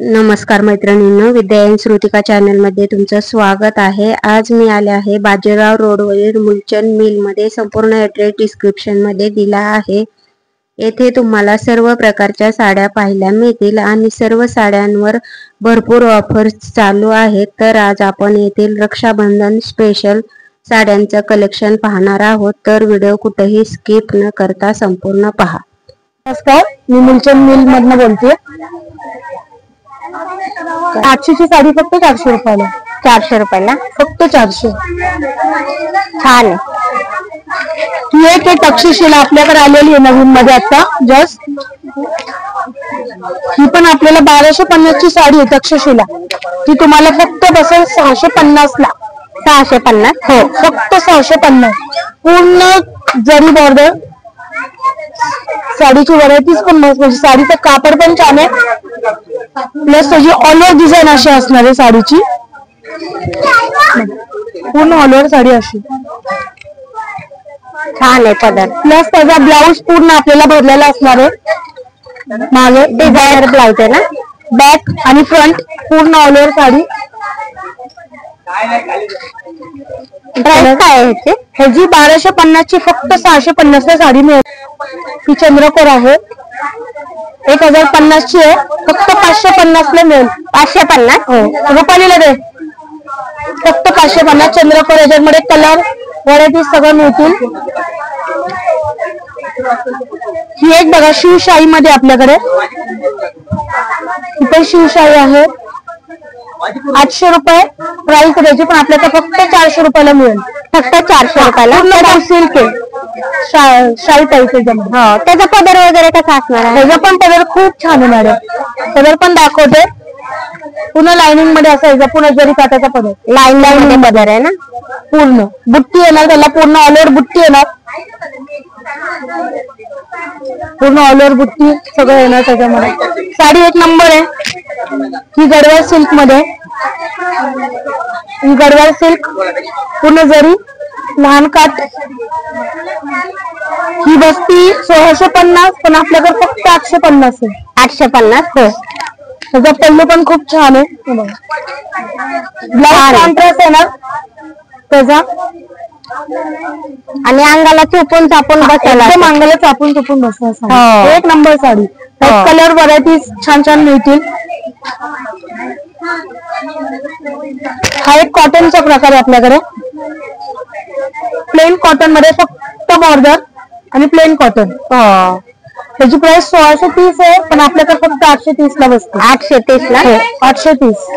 नमस्कार मैत्रिणींनो, विद्या end Shrutika channel मध्ये तुमचं स्वागत आहे। आज मी आले आहे बाजीराव रोडवरील मुलचंद मिल मध्ये। संपूर्ण ॲड्रेस डिस्क्रिप्शन मध्ये दिला आहे। येथे तुम्हाला सर्व प्रकारच्या साड्या पाहायला मिळतील आणि सर्व साड्यांवर भरपूर ऑफर्स चालू आहेत। तर आज आपण येथील रक्षाबंधन स्पेशल साड्यांचं कलेक्शन पाहणार आहोत, तर व्हिडिओ कुठेही स्किप न करता संपूर्ण पहा। नमस्कार, मी मुलचंद मिल मधून बोलते। 800 ची साडी फक्त 400 रुपयाला। 400 रुपयाला फक्त 400। छान आहे। ही एक तक्षशिला आपल्याकडे आलेली आहे नवीन मध्ये आता जस्ट। ही पण आपल्याला 1250 ची साडी आहे तक्षशिला। ती तुम्हाला फक्त बसेल 650 ला। 650? हो, फक्त 650। पूर्ण जरी बॉर्डर, साडीची व्हरायटीज पण मस्त, म्हणजे साडीचं कापड पण छान आहे, प्लस त्याची ऑल ओव्हर डिझाईन अशी असणार आहे साडीची। पूर्ण ऑल ओव्हर साडी अशी छान आहे पदर, प्लस त्याचा ब्लाऊज पूर्ण आपल्याला भरलेला असणार आहे। मागे डिझायनर ब्लाऊज आहे ना, बॅक आणि फ्रंट पूर्ण ऑल ओव्हर साडी। प्राइस काय आहे ह्याची? ह्याची 1250 ची फक्त 650 ला साडी मिळेल। ही चंद्रकोर आहे, 1050 ची आहे, फक्त 550 ला मिळेल। 550? हो, रुपालीला दे, फक्त 550 चंद्रकोर। याच्यामध्ये कलर व्हरायटी सगळं मिळतील। ही एक बघा शिवशाही मध्ये आपल्याकडे, ही पण शिवशाही आहे। 800 रुपये प्राइस त्याची, पण आपल्याला फक्त 400 रुपयाला मिळेल। फक्त 400 रुपयाला। सिल्क शाही टाईप त्याच्यामध्ये। हो, त्याचा पदर वगैरे कसा असणार आहे? त्याचा पण पदर खूप छान आहे मॅडम, पदर पण दाखवते। पूर्ण लाइनिंग मध्ये असायचा, पूर्ण जरी काटाचा पदर, लाईन मध्ये पदर आहे ना। पूर्ण बुट्टी येणार त्याला, पूर्ण ऑल ओव्हर बुट्टी येणार, पूर्ण ऑल ओव्हर बुट्टी सगळं येणार त्याच्यामध्ये। साडी एक नंबर आहे। ही गडवाल सिल्क मध्ये, ही गडवाल सिल्क पूर्ण जरी लहान काठ। ही बसती 1650, पण आपल्याकडे फक्त 850 आहे। 850? हो। त्याचा पल्लू पण खूप छान आहे, ब्लाउज कॉन्ट्रास्ट येणार त्याचा, आणि अंगाला चुपून चापून बसायला, एकदम अंगाला चापून चुपून बसणार। एक नंबर साडी। कलर व्हरायटीज छान छान मिळतील। हा एक कॉटनचा प्रकार आहे आपल्याकडे, प्लेन कॉटन मध्ये, फक्त बॉर्डर आणि प्लेन कॉटन। त्याची प्राइस 1630 आहे, पण आपल्याकडे फक्त 830 ला बसते। 830 ला? 830।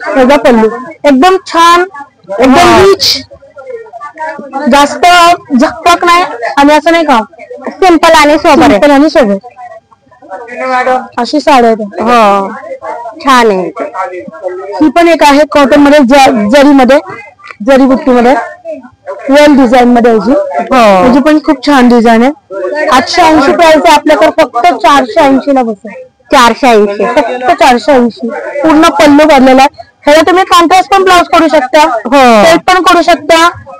त्याचा पल्लू एकदम छान, एकदम रिच, जास्त झकपक नाही आणि असं नाही का, सिंपल आणि सोबर आणि सोबत अशी साडी आहे। हो, छान आहे। ही पण एक आहे कॉटन मध्ये, जरी मध्ये, जरी बुट्टी मध्ये, वेल डिझाईन मध्ये याची। त्याची पण खूप छान डिझाईन आहे। 880 प्राइस आहे, आपल्याकडे फक्त 480 ला बसेल। 480? फक्त 480। पूर्ण पल्लू भरलेला आहे। ह्याला तुम्ही कॉन्ट्रास्ट पण ब्लाउज करू शकता, सेट पण करू शकता।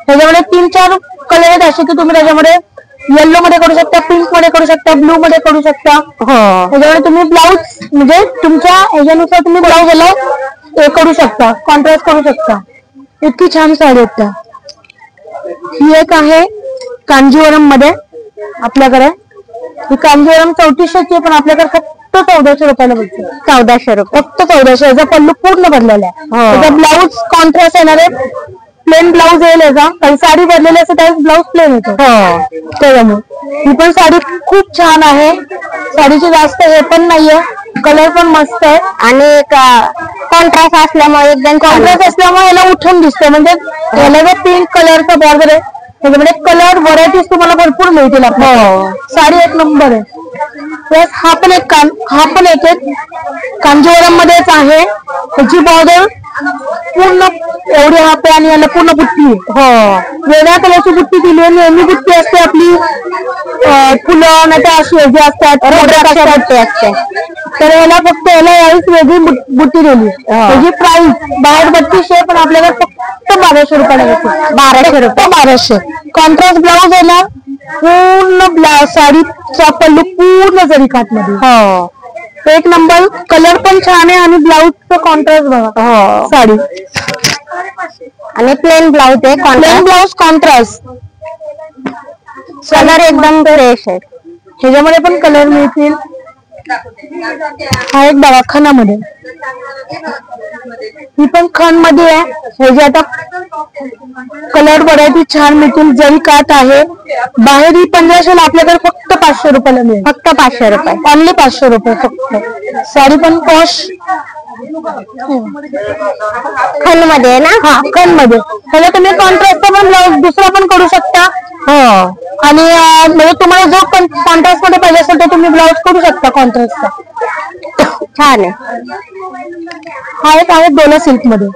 ह्याच्यामध्ये 3-4 कलर आहेत असे की तुम्ही त्याच्यामध्ये येलो मध्ये करू शकता, पिंक मध्ये करू शकता, ब्लू मध्ये करू शकता। त्याच्यामध्ये तुम्ही ब्लाउज म्हणजे तुमच्या ह्याच्यानुसार तुम्ही ब्लाउज याला करू शकता, कॉन्ट्रास्ट करू शकता। इतकी छान साडी आहेत त्या। ही एक आहे कांजीवरम मध्ये आपल्याकडे, ही कांजीवरम 3400 ची, पण आपल्याकडे फक्त 1400 रुपयाला भेटते। 1400 रुपये? फक्त 1400। याचा पल्लू पूर्ण भरलेला आहे। त्याचा ब्लाऊज कॉन्ट्रास्ट येणार आहे, प्लेन ब्लाऊज येईल याचा, काही साडी भरलेली असते त्यावेळेस ब्लाऊज प्लेन येतो। त्याच्यामुळे ही पण साडी खूप छान आहे। साडीची जास्त हे पण नाहीये, कलर पण मस्त आहे, आणि कॉन्ट्रास्ट असल्यामुळे, एकदम कॉन्ट्रास्ट असल्यामुळे याला उठून दिसते। म्हणजे याला जो पिंक कलरचा बॉर्डर आहे, त्याच्यामध्ये कलर व्हरायटीज तुम्हाला भरपूर मिळतील आपल्याला। साडी एक नंबर आहे। प्लस हा पण एक कांजीवरम मध्येच आहे। त्याची बॉर्डर पूर्ण एवढी हापे आणि याला पूर्ण बुट्टी आहे। वेगळ्या कलरची बुट्टी दिली आहे, नेहमी बुट्टी असते आपली फुलं नाही तर अशी वेगळी असतात, बुट्टी असते। तर याला फक्त याला यावेळेस वेगळी बुट्टी दिली। त्याची प्राइस बाहेर 3200, पण आपल्याला फक्त 1200 रुपयाला भेटते। 1200 रुपये? 1200। कॉन्ट्रास्ट ब्लाऊज येणार, पूर्ण साडीचा पल्लू पूर्ण जरी काठ मध्ये। एक नंबर, कलर पण छान आहे आणि ब्लाऊजचं कॉन्ट्रास्ट बघा. हो, साडी आणि प्लेन ब्लाऊज आहे. प्लेन ब्लाऊज कॉन्ट्रास्ट, कलर एकदम फ्रेश आहे. ह्याच्यामध्ये पण कलर मिळतील. हा एक बघा खणामध्ये, ही पण खण मध्ये आहे. ह्याची आता कलर व्हरायटी छान मिळतील. जरी काठ आहे. बाहेर ही 1500, आपल्याकडे फक्त 500 रुपयाला मिळेल. फक्त 500 रुपये, ओनली 500 रुपये फक्त. साडी पण पॉश खण मध्ये आहे ना. हा, खण मध्ये. ह्याला तुम्ही कॉन्ट्रास्टचा पण ब्लाऊज दुसरा पण करू शकता. हो, आणि म्हणजे तुम्हाला जो कॉन्ट्रास्ट मध्ये पाहिजे असेल तर तुम्ही ब्लाऊज करू शकता कॉन्ट्रास्टचा. छान आहे. हा एक आहे डोला सिल्क मध्ये.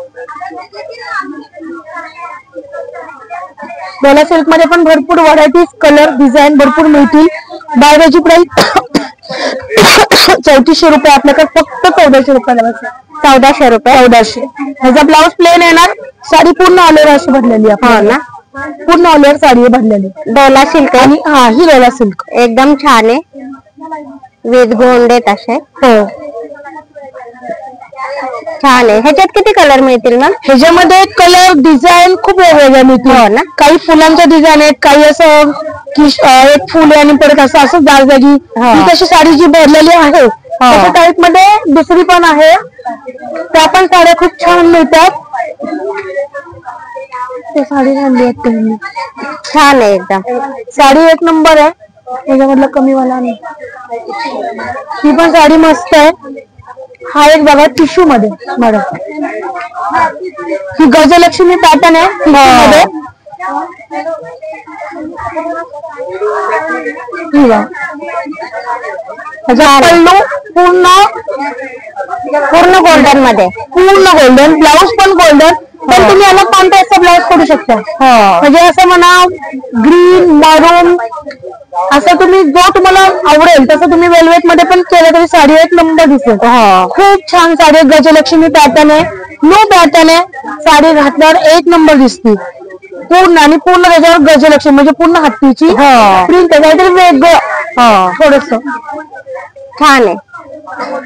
डोला सिल्क मध्ये पण भरपूर व्हरायटीज, कलर, डिझाईन भरपूर मिळतील. बाहेरची प्राइस 3400 रुपये, आपल्याकडे फक्त 1400 रुपयाला बसेल. 1400 रुपये. 1400. ह्याचा ब्लाऊज प्लेन येणार. साडी पूर्ण ऑल ओव्हर अशी भरलेली आहे. हो ना, पूर्ण ऑल ओव्हर साडी भरलेली. डोला सिल्क आणि हा, ही डोला सिल्क एकदम छान आहे. विथ गोंडे तसे. हो, छान आहे. ह्याच्यात किती कलर मिळतील मग? ह्याच्यामध्ये कलर, डिझाईन खूप वेगवेगळ्या मिळतील. हो ना, काही फुलांच्या डिझाईन आहेत, काही असं की एक फुल आहे आणि परत असं जागी तशी साडी जी भरलेली आहे तशा टाईप मध्ये दुसरी पण आहे. त्या पण साड्या खूप छान मिळतात. ते साडी आणली आहेत त्यांनी, छान आहे एकदम. साडी एक नंबर आहे. त्याच्यामधलं कमीवाला नाही. ही पण साडी मस्त आहे. हा एक बघा टिश्यू मध्ये मॅडम, ही गजलक्ष्मी पॅटर्न आहे टिश्यू मध्ये. पल्लू पूर्ण गोल्डन मध्ये, पूर्ण गोल्डन, ब्लाऊज पण गोल्डन. पण तुम्ही याला कॉन्ट्रास्टचा ब्लाऊज करू शकता. म्हणजे असं म्हणा ग्रीन, मरून, असं तुम्ही जो तुम्हाला आवडेल तसं तुम्ही वेल्वेट मध्ये पण केलं तरी साडी एक नंबर दिसेल. खूप छान साडी. गजलक्ष्मी पॅटर्न आहे, न्यू पॅटर्न आहे. साडी घातल्यावर एक नंबर दिसते पूर्ण. आणि पूर्ण त्याच्यावर गजलक्ष्मी म्हणजे पूर्ण हत्तीची प्रिंट आहे, काहीतरी वेगळं थोडस छान आहे.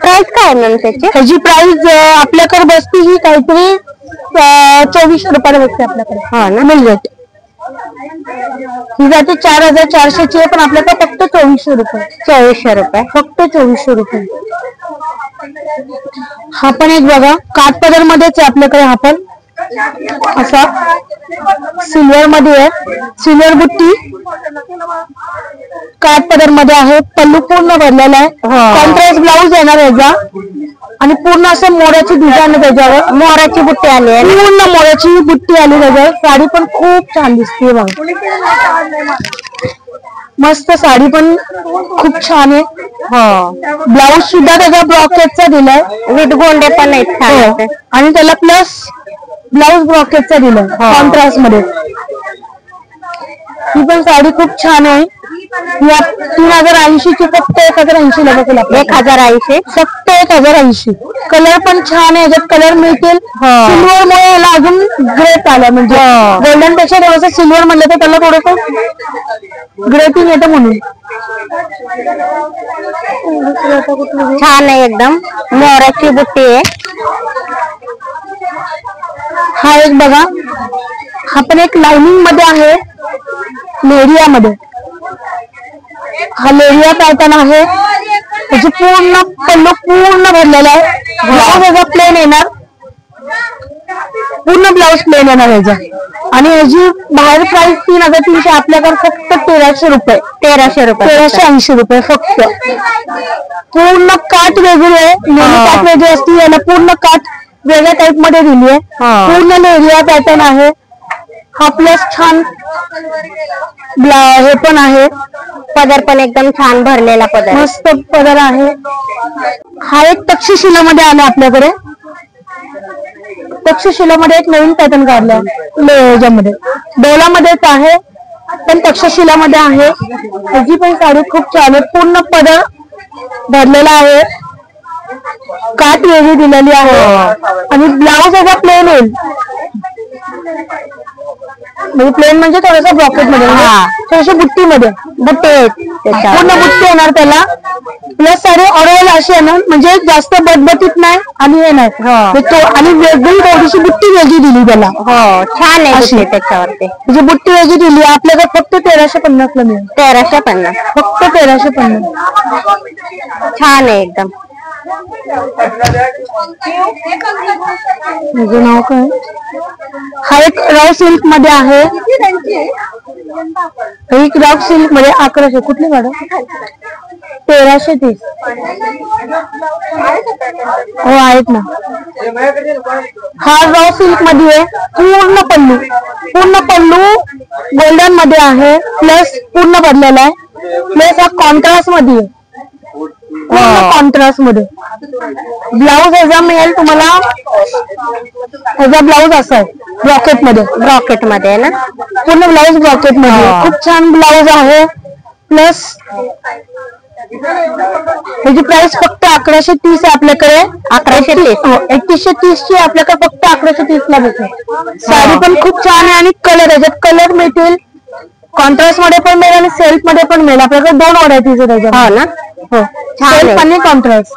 प्राइस काय मॅम त्याची? ह्याची प्राइस आपल्याकडे बसती ही काहीतरी 2400 रुपयाला बसते आपल्याकडे. हा ना, मिल जाते. ही जाते 4400 ची आहे, पण आपल्याकडे फक्त 2400 रुपये. 2400 रुपये, फक्त 2400 रुपये. हा पण एक बघा काठपदर मध्येच आहे आपल्याकडे. हा पण असा सिल्वर मध्ये आहे. सिल्वर बुट्टी काठपदर मध्ये आहे. पल्लू पूर्ण भरलेला आहे. कॉन्ट्रास्ट ब्लाऊज येणार याचा. आणि पूर्ण असं मोराची डिझाईन आहे त्याच्यावर. मोराची बुट्टी आली आहे. पूर्ण मोराची बुट्टी आली त्याच्यावर. साडी पण खूप छान दिसते बघा. मस्त साडी पण खूप छान आहे. ब्लाऊज सुद्धा त्याचा ब्रॉकेटचा दिलाय. विथ गोंडे पण आहेत छान. आणि त्याला प्लस ब्लाऊज ब्रॉकेटचा दिलाय कॉन्ट्रास्ट मध्ये. ही पण साडी खूप छान आहे. 3080 ची फक्त 1080 ला बसेल. 1080, फक्त 1080. कलर पण छान आहे. याच्यात कलर मिळतील. सिल्वर मुळे याला अजून ग्रेट आलं. म्हणजे गोल्डन पेक्षा थोडंसं सिल्वर म्हणलं तर त्याला थोडंसं ग्रेटिंग येतं म्हणून. छान आहे एकदम. मोराची बुट्टी आहे. हा एक बघा, हा पण एक लाइनिंग मध्ये आहे. लेरिया मध्ये. हा लेरिया पॅटर्न आहे. त्याची पूर्ण पल्लू पूर्ण भरलेला आहे. ब्लाऊज याचा प्लेन येणार. पूर्ण ब्लाऊज प्लेन येणार याचा. आणि याची बाहेर प्राइस 3300, आपल्याकडे फक्त 1300 रुपये. 1380 रुपये फक्त. पूर्ण काठ वेगळी आहे. काठ वेगळी असते. याला पूर्ण काठ वेगळ्या टाईप मध्ये दिली आहे. पूर्ण लेरिया पॅटर्न आहे. हा प्लस छान हे पण आहे. पदर पण एकदम छान भरलेला पदर, मस्त पदर आहे. हा एक तक्षशिलामध्ये आला आपल्याकडे. तक्षशिलामध्ये एक नवीन पॅटर्न काढला याच्यामध्ये. डोलामध्येच आहे पण तक्षशिलामध्ये आहे. त्याची पण साडी खूप छान आहे. पूर्ण पदर भरलेला आहे. काठ वेगळी दिलेली आहे. आणि ब्लाऊज याचा प्लेन येईल. म्हणजे प्लेन म्हणजे थोडंसं ब्रॉकेट मध्ये, थोडीशी बुट्टी मध्ये, बुट्टी पूर्ण बुट्टी येणार त्याला. प्लस साडी ऑर्डर अशी येणार म्हणजे जास्त बटबटीत नाही आणि हे नाही तो, आणि वेगळी थोडीशी बुट्टी वेगळी दिली त्याला. छान आहे अशी त्याच्यावरती, म्हणजे बुट्टी वेगळी दिली. आपल्याकडे फक्त 1350 ला मिळेल. 1350, फक्त 1350. छान आहे एकदम. माझं नाव काय? हा एक रॉ सिल्क मध्ये आहे, एक रॉ सिल्क मध्ये 1100. कुठली मॅडम? 1330. हो आहेत ना. हा रॉ सिल्क मध्ये आहे, पूर्ण पल्लू गोल्डन मध्ये आहे, प्लस पूर्ण बदलेला आहे, प्लस हा कॉन्ट्रास्ट मध्ये आहे, कॉन्ट्रास्ट मध्ये. ब्लाऊज ह्याचा मिळेल तुम्हाला, ह्याचा ब्लाऊज असा आहे ब्रॉकेट मध्ये आहे ना, पूर्ण ब्लाऊज ब्रॉकेट मध्ये. खूप छान ब्लाऊज आहे. प्लस ह्याची प्राइस फक्त 1130 आहे आपल्याकडे. 3130 ची आपल्याकडे फक्त 1130 ला भेटेल. साडी पण खूप छान आहे आणि कलर, ह्याच्यात कलर मिळतील, कॉन्ट्रास्ट मध्ये पण मिळेल आणि सेल्फ मध्ये पण मिळेल. आपल्याकडे 2 व्हरायटीज आहे त्याच्यात. हो ना, हो, सेल्फ आणि कॉन्ट्रास्ट.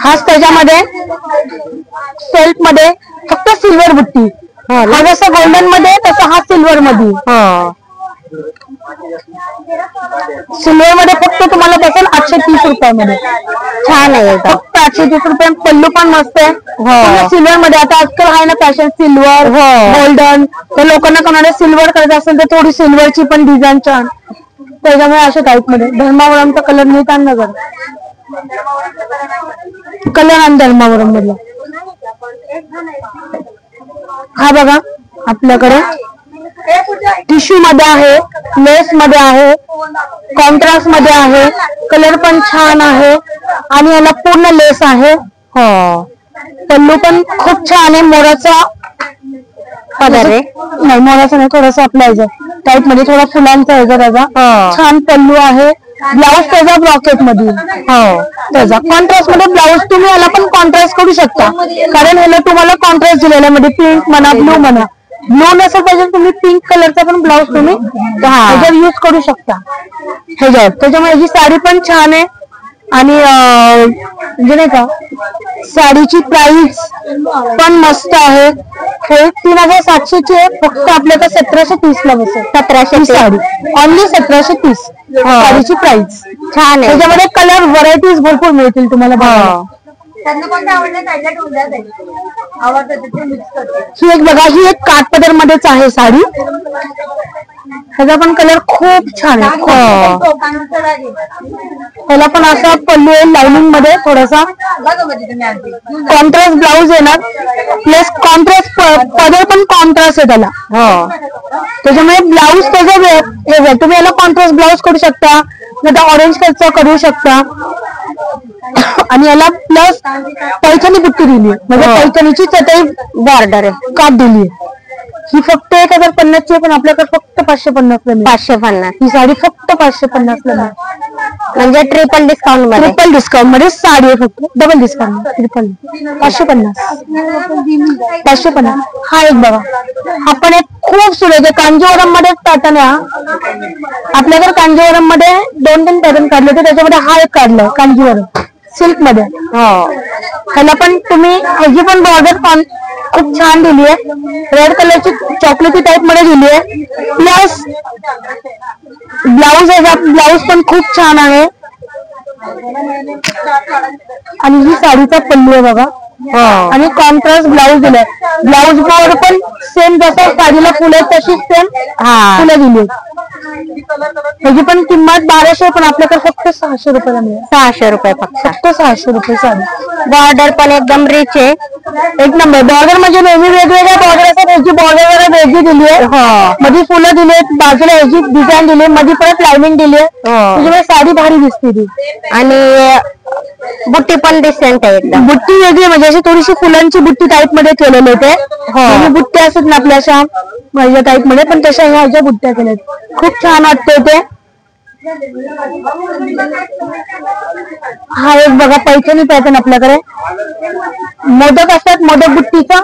हाच त्याच्यामध्ये सेल्फ मध्ये फक्त सिल्वर बुट्टी. हा जसं गोल्डन मध्ये तसं हा सिल्वर मध्ये. सिल्वर मध्ये फक्त तुम्हाला बसेल 830 रुपयामध्ये. छान आहे, फक्त 830 रुपये. पल्लू पण मस्त आहे सिल्वर मध्ये. आता आजकाल आहे ना फॅशन सिल्वर गोल्डन, तर लोकांना कोणाला सिल्वर करायचं असेल तर थोडी सिल्वरची पण डिझाईन छान, त्याच्यामुळे अशा टाईप मध्ये. धर्मावरमचा कलर मिळतात ना जर कलर आणि धर्मावरम मधला. हा बघा आपल्याकडे टिश्यू मध्ये आहे, लेस मध्ये आहे, कॉन्ट्रास्ट मध्ये आहे, कलर पण छान आहे आणि याला पूर्ण लेस आहे. पल्लू पण खूप छान आहे, मोराचा पदर आहे. नाही मोराचा नाही, थोडासा आपला ह्याचा टाईप मध्ये थोडा फुलांचा ह्याचा त्याचा छान पल्लू आहे. ब्लाऊज त्याचा ब्रॉकेट मध्ये त्याचा कॉन्ट्रास्ट मध्ये ब्लाऊज. तुम्ही याला पण कॉन्ट्रास्ट करू शकता, कारण ह्याला तुम्हाला कॉन्ट्रास्ट दिलेला मध्ये पिंक म्हणा, ब्लू म्हणा. ब्लू नसेल पाहिजे तुम्ही पिंक कलरचा पण ब्लाऊज तुम्ही ह्याच्यावर यूज करू शकता ह्याच्यावर. त्याच्यामुळे ही साडी पण छान आहे आणि म्हणजे नाही का साडीची प्राइस पण मस्त आहे. 3700 ची आहे, फक्त आपल्याकडे 1730 ला बसेल. 1730 साडी ओनली 1730 साडीची प्राइस. छान आहे, त्याच्यामध्ये कलर व्हरायटीज भरपूर मिळतील तुम्हाला. ही एक बघा, ही एक काठपदर मध्येच आहे साडी. ह्याचा पण कलर खूप छान आहे. ह्याला पण असा पल्लू आहे लाइनिंग मध्ये, थोडासा कॉन्ट्रास्ट ब्लाऊज येणार, प्लस कॉन्ट्रास्ट पदर पण कॉन्ट्रास्ट आहे त्याला. त्याच्यामुळे ब्लाऊज त्याचा तुम्ही याला कॉन्ट्रास्ट ब्लाऊज करू शकता, नाही तर ऑरेंज कलरचा करू शकता. आणि याला प्लस पैठणी बुट्टी दिली आहे, म्हणजे पैठणीची चटई बॉर्डर आहे, काट दिली आहे. ही फक्त 1050 ची, पण आपल्याकडे फक्त 550 ला. 550 ही साडी फक्त 550 ला, म्हणजे ट्रिपल डिस्काउंट मध्ये साडी आहे. फक्त डबल डिस्काउंट ट्रिपल 550. हा एक बघा, हा पण एक खूप सुरेख आहे. कांजीवरम मध्ये पॅटर्न आहे. आपल्याकडे कांजीवरम मध्ये 2-3 पॅटर्न काढले होते, त्याच्यामध्ये हा एक काढलाय कांजीवरम सिल्क मध्ये. ह्याला पण तुम्ही ह्याची पण बॉर्डर खूप छान दिली आहे, रेड कलरची चॉकलेटी टाइप मध्ये दिली आहे. प्लस ब्लाऊज पण खूप छान आहे. आणि ही साडीचा पल्लू आहे बघा, आणि कॉन्ट्रास्ट ब्लाऊज दिलाय. ब्लाऊज वर पण सेम जसं साडीला फुलं तशीच सेम फुलं दिली. त्याची पण किंमत 1200, पण आपल्याकडे फक्त 600 रुपयाला मिळेल. 600 रुपये फक्त 600 रुपये साडी. बॉर्डर पण एकदम रिच आहे, एक नंबर. बॉर्डर म्हणजे नेहमी वेगवेगळ्या बॉर्डर असतात, ह्याची बॉर्डर वेगळी दिली आहे. मध्ये फुलं दिली आहेत, बाजूला ह्याची डिझाईन दिली, मध्ये परत लाइनिंग दिली आहे. त्याच्यामुळे साडी भारी दिसते ती. आणि बुट्टी पण डिसेंट आहे एकदम. बुट्टी वेगळी म्हणजे अशी थोडीशी फुलांची बुट्टी टाईप मध्ये केलेले होते. बुट्ट्या असतात ना आपल्या अशा माझ्या टाईप मध्ये, पण तशा ह्या बुट्ट्या केल्या. खूप छान वाटते ते. हा एक बघा पैठणी पॅटर्न आपल्याकडे मोदक असतात मोदक बुट्टीचा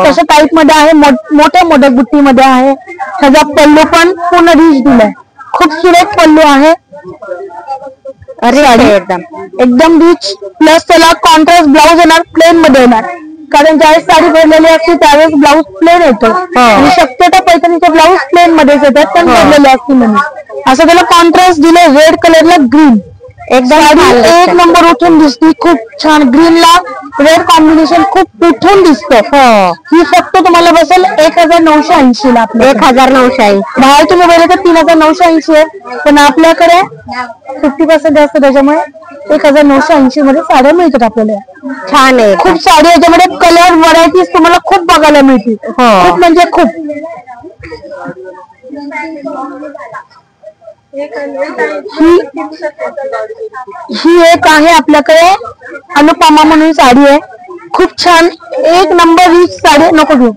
तशा टाईप मध्ये आहे, मोठ्या मोदक बुट्टी मध्ये आहे. ह्याचा पल्लू पण पूर्ण रिच दिलाय, खूप सुरेख पल्लू आहे. एकदम रिच, प्लस त्याला कॉन्ट्रास्ट ब्लाऊज येणार, प्लेन मध्ये येणार. कारण ज्यावेळेस साडी भरलेली असते त्यावेळेस ब्लाऊज प्लेन येतो आणि शक्यतो पैठणीचे ब्लाऊज प्लेन मध्येच येतात, पण भरलेले असते म्हणून असं त्याला कॉन्ट्रास्ट दिले. रेड कलरला ग्रीन, एकदम एक नंबर उठून दिसते, खूप छान. ग्रीनला रेड कॉम्बिनेशन खूप उठून दिसतं. ही फक्त तुम्हाला बसेल 1980 ला. 1980. बाहेर तुम्ही बघितलं तर 3980 आहे, पण आपल्याकडे 50% जास्त, त्याच्यामुळे 1980 मध्ये साड्या मिळतात आपल्याला. छान आहे, खूप साडी याच्यामध्ये कलर व्हरायटीज तुम्हाला खूप बघायला मिळतील, खूप म्हणजे खूप. ही एक आहे आपल्याकडे अनुपमा म्हणून साडी आहे, खूप छान, एक नंबर रिच साडी. नको घेऊ,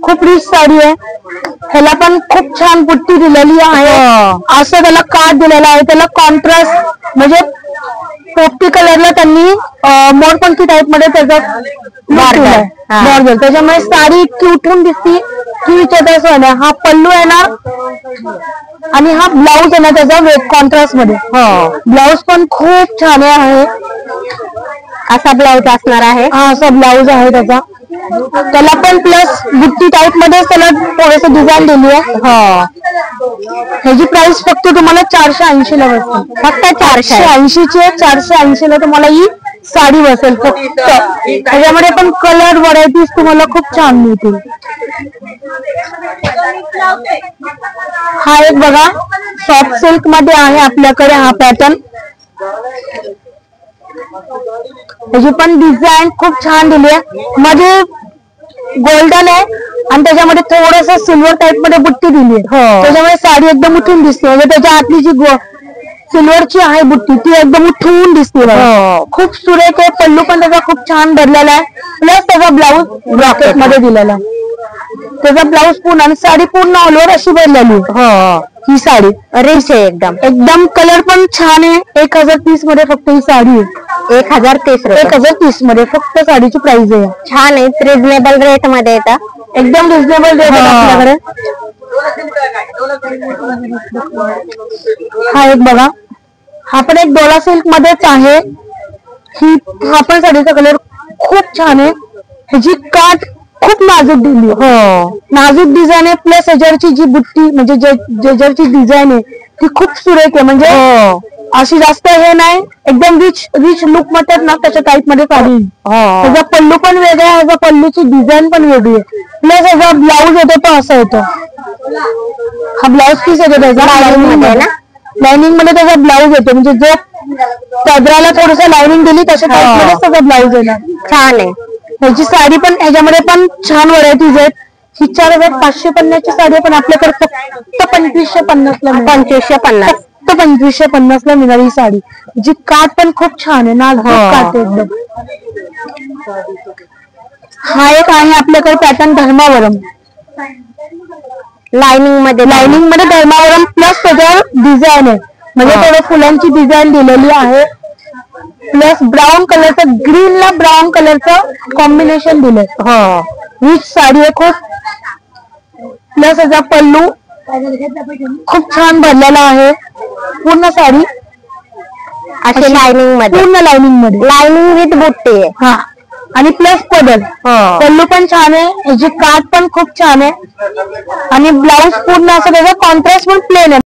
खूप रिच साडी आहे. ह्याला पण खूप छान बुट्टी दिलेली आहे, असं त्याला काठ दिलेला आहे. त्याला कॉन्ट्रास्ट म्हणजे पोपटी कलरला त्यांनी मोरपंखी टाईप मध्ये त्याचा बॉर्डर, त्याच्यामुळे साडी इतकी उठून दिसती की विचारता नाही. हा पल्लू येणार आणि हा ब्लाऊज येणार त्याचा वेट कॉन्ट्रास्ट मध्ये. ब्लाऊज पण खूप छान आहे, असा ब्लाऊज असणार आहे. हा असा ब्लाऊज आहे त्याचा. त्याला पण प्लस बुट्टी टाईप मध्ये त्याला थोडस डिझाईन दिली आहे. ह्याची प्राइस फक्त तुम्हाला 480 ला बसेल, फक्त 480 ची. 480 ला तुम्हाला ही साडी बसेल फक्त. त्याच्यामध्ये पण कलर व्हरायटीज तुम्हाला खूप छान मिळतील. हा एक बघा सॉफ्ट सिल्क मध्ये आहे आपल्याकडे हा पॅटर्न. त्याची पण डिझाईन खूप छान दिली आहे, मध्ये गोल्डन आहे आणि त्याच्यामध्ये थोडस सिल्वर टाईप मध्ये बुट्टी दिली आहे. त्याच्यामुळे साडी एकदम उठून दिसते. म्हणजे त्याच्या आतली जी सिल्वरची आहे बुट्टी ती एकदम उठून दिसते. खूप सुरेख आहे. पल्लू पण त्याचा खूप छान भरलेला आहे, प्लस त्याचा ब्लाऊज ब्रॉकेट मध्ये दिलेला आहे. त्याचा ब्लाऊज पूर्ण आणि साडी पूर्ण ऑल ओव्हर अशी भरलेली. ही साडी रिच आहे एकदम. एकदम कलर पण छान आहे. 1030 मध्ये फक्त ही साडी आहे. 1030 मध्ये फक्त साडीची प्राइस आहे. छान आहे, रिजनेबल रेट मध्ये येतात, एकदम रिजनेबल रेट आहे आपल्याकडे. हा एक बघा, हा पण एक डोला सिल्क मध्येच आहे. हा पण साडीचा कलर खूप छान आहे. ह्याची काठ खूप नाजूक दिली, नाजूक डिझाईन आहे. प्लस ह्याच्यावरची जी बुट्टी म्हणजे ज्याच्यावरची डिझाईन आहे ती खूप सुरेख आहे. म्हणजे अशी जास्त हे नाही, एकदम रिच लुक म्हणतात ना तशा टाईप मध्ये साडी. त्याचा पल्लू पण वेगळा आहे, ह्याचा पल्लूची डिझाईन पण वेगळी आहे. प्लस ह्याचा ब्लाऊज येतो तो असा येतो. हा ब्लाऊज पीस येतो त्याचा लाइनिंग मध्ये त्याचा ब्लाऊज येतो. म्हणजे जो पदराला थोडस लाइनिंग दिली तशा टाईप मध्ये त्याचा ब्लाऊज येणार. छान आहे. ह्याची साडी पण ह्याच्यामध्ये पण छान व्हरायटीज आहेत. ही 4550 ची साडी पण आपल्याकडे फक्त 2550 ला. 2550, फक्त 2550 ला मिळाली ही साडी. जी काठ पण खूप छान आहे, नाजूक काठ आहे एकदम. हा एक आहे आपल्याकडे पॅटर्न धर्मावरम, लाइनिंग मध्ये धर्मावरम प्लस त्याच्यावर डिझाईन आहे. म्हणजे थोडं फुलांची डिझाईन दिलेली आहे. प्लस ब्राऊन कलरचं, ग्रीन ला ब्राऊन कलरचं कॉम्बिनेशन दिलंय. रिच साडी आहे खूप. प्लस याचा पल्लू खूप छान भरलेला आहे. पूर्ण साडी अशी लाइनिंग मध्ये, पूर्ण लाइनिंग विथ बुट्टी आहे. हा आणि प्लस पल्लू पण छान आहे. ह्याची काठ पण खूप छान आहे आणि ब्लाऊज पूर्ण असं त्याचा कॉन्ट्रास्ट पण प्लेन आहे.